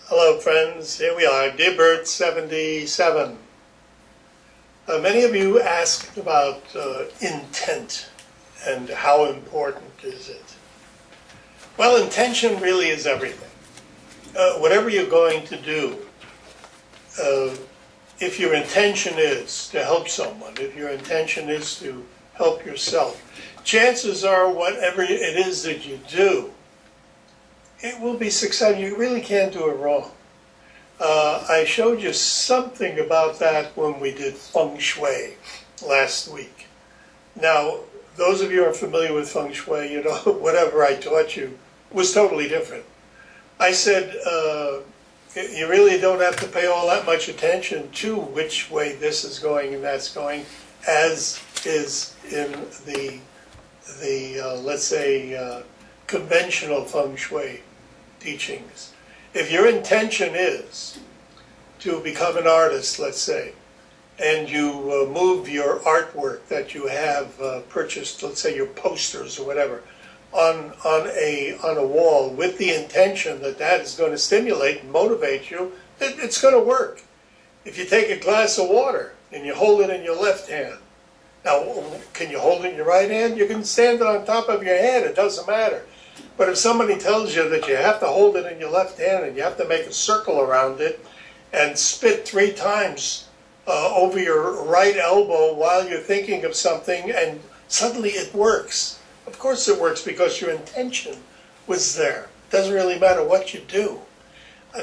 Hello friends, here we are, Dibert 77. Many of you asked about intent and how important is it. Well, intention really is everything. Whatever you're going to do, if your intention is to help someone, if your intention is to help yourself, chances are whatever it is that you do, it will be successful. You really can't do it wrong. I showed you something about that when we did Feng Shui last week. Now, those of you who are familiar with Feng Shui, you know, whatever I taught you was totally different. I said, you really don't have to pay all that much attention to which way this is going and that's going, as is in the let's say, conventional Feng Shui teachings. If your intention is to become an artist, let's say, and you move your artwork that you have purchased, let's say your posters or whatever, on a wall with the intention that that is going to stimulate and motivate you, it's going to work. If you take a glass of water and you hold it in your left hand, now can you hold it in your right hand? You can stand it on top of your head, it doesn't matter. But if somebody tells you that you have to hold it in your left hand and you have to make a circle around it and spit 3 times over your right elbow while you're thinking of something and suddenly it works. Of course it works because your intention was there. It doesn't really matter what you do.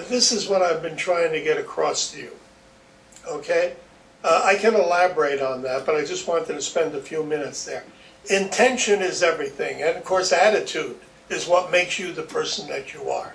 This is what I've been trying to get across to you. Okay? I can elaborate on that, but I just wanted to spend a few minutes there. Intention is everything, and of course attitude is what makes you the person that you are.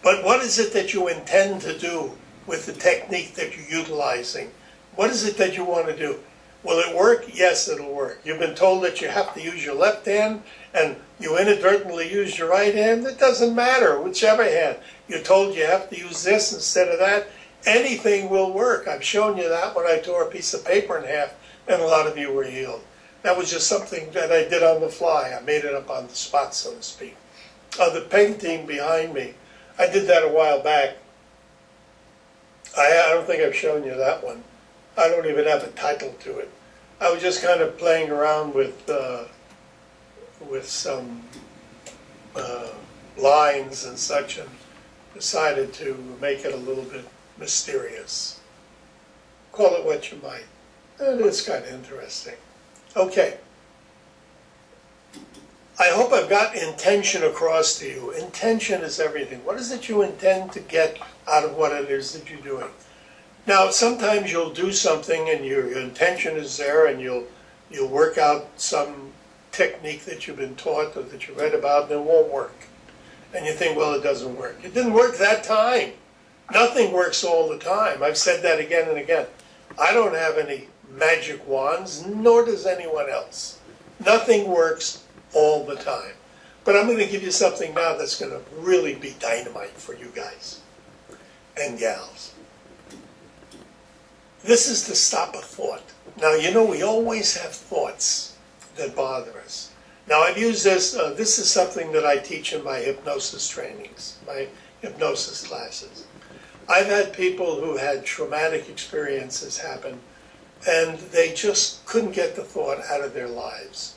But what is it that you intend to do with the technique that you're utilizing? What is it that you want to do? Will it work? Yes, it'll work. You've been told that you have to use your left hand and you inadvertently use your right hand. It doesn't matter, whichever hand. You're told you have to use this instead of that. Anything will work. I've shown you that when I tore a piece of paper in half and a lot of you were healed. That was just something that I did on the fly. I made it up on the spot, so to speak. The painting behind me, I did that a while back. I don't think I've shown you that one. I don't even have a title to it. I was just kind of playing around with some lines and such, and decided to make it a little bit mysterious. Call it what you might. And it's kind of interesting. Okay. I hope I've got intention across to you. Intention is everything. What is it you intend to get out of what it is that you're doing? Now, sometimes you'll do something and your intention is there and you'll work out some technique that you've been taught or that you read about and it won't work. And you think, well, it doesn't work. It didn't work that time. Nothing works all the time. I've said that again and again. I don't have any magic wands, nor does anyone else. Nothing works all the time. But I'm going to give you something now that's going to really be dynamite for you guys and gals. This is to stop a thought. Now, you know, we always have thoughts that bother us. Now, I've used this. This is something that I teach in my hypnosis trainings, my hypnosis classes. I've had people who had traumatic experiences happen, and they just couldn't get the thought out of their lives.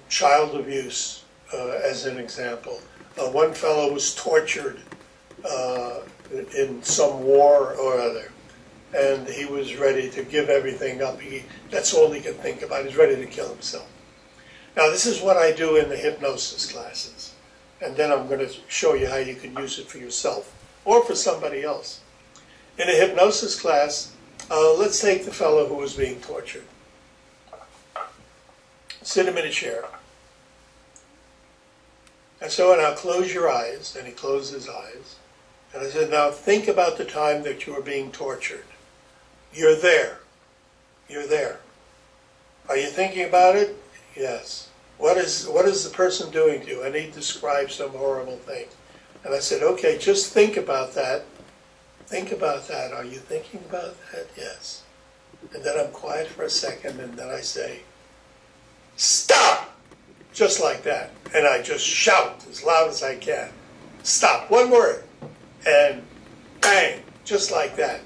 Child abuse, as an example. One fellow was tortured in some war or other, and he was ready to give everything up. That's all he could think about. He's ready to kill himself. Now, this is what I do in the hypnosis classes, and then I'm going to show you how you can use it for yourself or for somebody else. In a hypnosis class, let's take the fellow who was being tortured. Sit him in a chair. And so now close your eyes, and he closed his eyes. And I said, now think about the time that you were being tortured. You're there. You're there. Are you thinking about it? Yes. What is the person doing to you? And he described some horrible thing. And I said, okay, just think about that. Think about that. Are you thinking about that? Yes. And then I'm quiet for a second, and then I say, stop! Just like that. And I just shout as loud as I can. Stop. One word. and bang, just like that,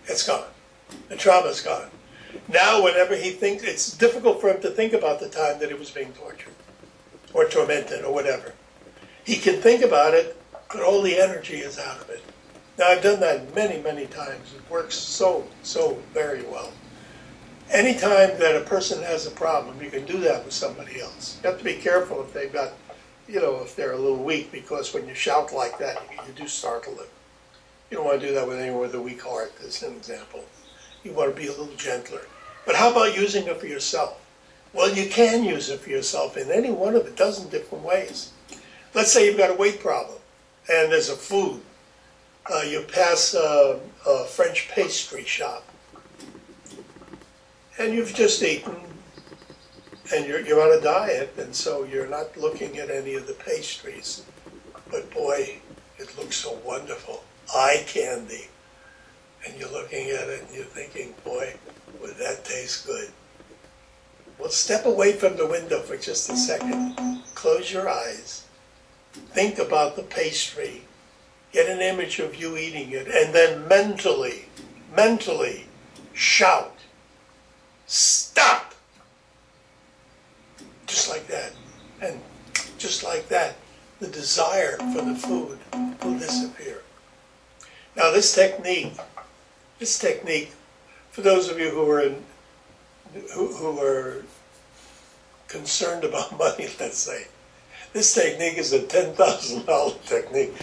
it's gone. The trauma's gone. Now, whenever he thinks, it's difficult for him to think about the time that he was being tortured or tormented or whatever. He can think about it, but all the energy is out of it. Now, I've done that many, many times. It works so very well. Anytime that a person has a problem, you can do that with somebody else. You have to be careful if they've got, if they're a little weak, because when you shout like that, you do startle them. You don't want to do that with anyone with a weak heart, as an example. You want to be a little gentler. But how about using it for yourself? Well, you can use it for yourself in any one of a dozen different ways. Let's say you've got a weight problem, and there's a food. You pass a French pastry shop, and you've just eaten, and you're on a diet, and so you're not looking at any of the pastries. But boy, it looks so wonderful. Eye candy. And you're looking at it and you're thinking, boy, would that taste good? Well, step away from the window for just a second. Close your eyes. Think about the pastry. Get an image of you eating it, and then mentally shout, stop! Just like that. And just like that, the desire for the food will disappear. Now this technique, for those of you who are concerned about money, let's say, this technique is a $10,000 technique.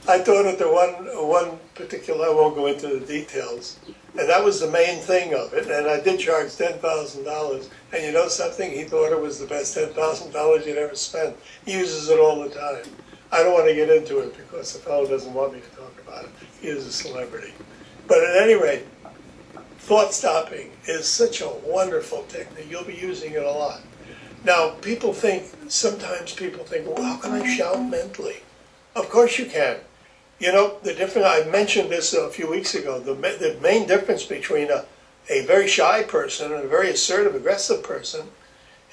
I taught it to one particular, I won't go into the details, and that was the main thing of it, and I did charge $10,000, and you know something? He thought it was the best $10,000 he'd ever spent. He uses it all the time. I don't want to get into it because the fellow doesn't want me to talk about it. He is a celebrity. But at any rate, thought stopping is such a wonderful technique. You'll be using it a lot. Now, sometimes people think, well, how can I shout mentally? Of course you can. You know, I mentioned this a few weeks ago, the main difference between a very shy person and a very assertive, aggressive person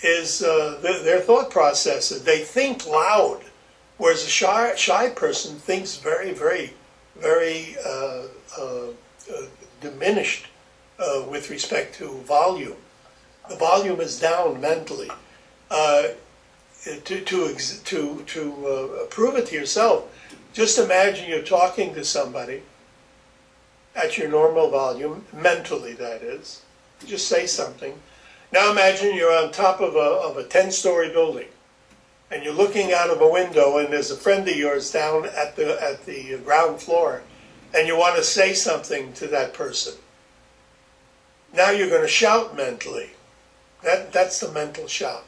is their thought processes. They think loud, whereas a shy person thinks very diminished with respect to volume. The volume is down mentally. To prove it to yourself, just imagine you're talking to somebody at your normal volume, mentally that is. Just say something. Now imagine you're on top of a 10-story building, and you're looking out of a window, and there's a friend of yours down at the ground floor, and you want to say something to that person. Now you're going to shout mentally. That's the mental shout.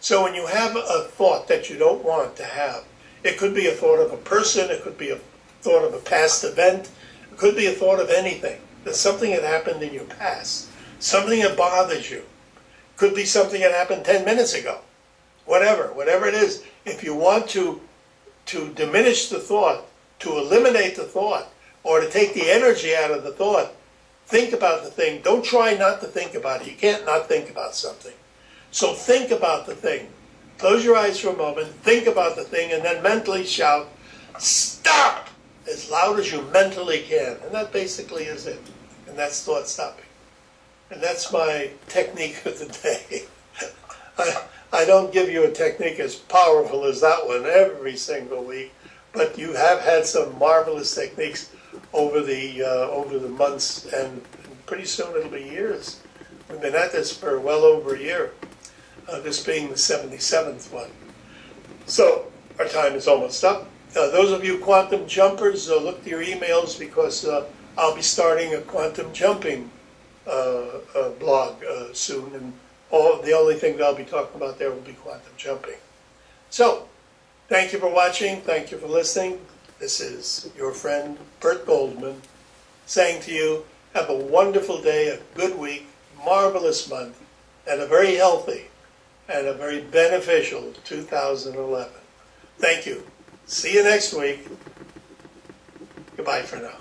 So when you have a thought that you don't want to have, it could be a thought of a person, it could be a thought of a past event, it could be a thought of anything. There's something that happened in your past, something that bothers you. It could be something that happened 10 minutes ago. Whatever it is, if you want to diminish the thought, to eliminate the thought, or to take the energy out of the thought, think about the thing. Don't try not to think about it. You can't not think about something. So think about the thing. Close your eyes for a moment, think about the thing, and then mentally shout, stop! As loud as you mentally can. And that basically is it. And that's thought stopping. And that's my technique of the day. I don't give you a technique as powerful as that one every single week, but you have had some marvelous techniques over the months, and pretty soon it'll be years. We've been at this for well over a year, this being the 77th one. So our time is almost up. Those of you quantum jumpers, look to your emails, because I'll be starting a quantum jumping blog soon, and the only thing that I'll be talking about there will be quantum jumping. So, thank you for watching, thank you for listening. This is your friend Bert Goldman saying to you, have a wonderful day, a good week, marvelous month, and a very healthy and a very beneficial 2011. Thank you. See you next week. Goodbye for now.